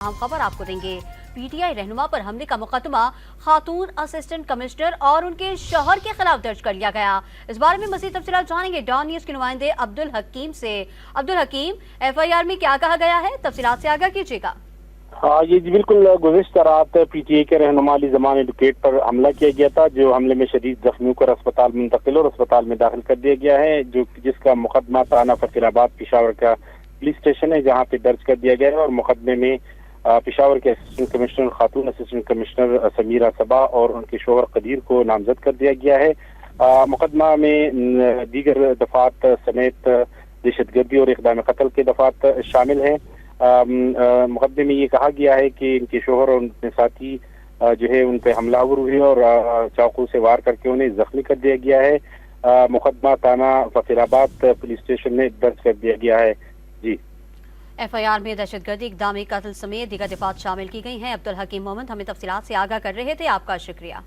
अहम खबर आपको देंगे। पीटीआई रहनुमा पर हमले का मुकदमा खातून असिस्टेंट कमिश्नर और उनके शौहर के खिलाफ दर्ज कर लिया गया। इस बारे में मज़ीद तफसीलात जानेंगे डॉन न्यूज़ के नुमाइंदे अब्दुल हकीम से। अब्दुल हकीम, एफआईआर में क्या कहा गया है, तफसीलात से आगाह कीजिएगा। हाँ जी बिल्कुल, गुज़िश्ता रात पीटीआई के रहनुमा अली ज़मान एडवोकेट पर हमला किया गया था, जो हमले में शदीद जख्मियों को अस्पताल मुंतकिल और अस्पताल में दाखिल कर दिया गया है, जिसका मुकदमा थाना फकीराबाद पेशावर का पुलिस स्टेशन है, जहाँ पे दर्ज कर दिया गया है। और मुकदमे में पेशावर के असिस्टेंट कमिश्नर, खातून असिस्टेंट कमिश्नर समीरा सबा और उनके शोहर कदीर को नामजद कर दिया गया है। मुकदमा में दीगर दफात समेत दहशतगर्दी और इक़दाम कत्ल के दफात शामिल हैं। मुकदमे में ये कहा गया है कि इनके शोहर और उनके साथी जो है उन पे हमलावर हुए और चाकू से वार करके उन्हें जख्मी कर दिया गया है। मुकदमा थाना फकीराबाद पुलिस स्टेशन में दर्ज कर दिया गया है। जी, एफआईआर में दहशतगर्दी, इक़दामी कत्ल समेत दीगर दफात शामिल की गई हैं। अब्दुल हकीम मोहम्मद हमें तफसीलात से आगाह कर रहे थे, आपका शुक्रिया।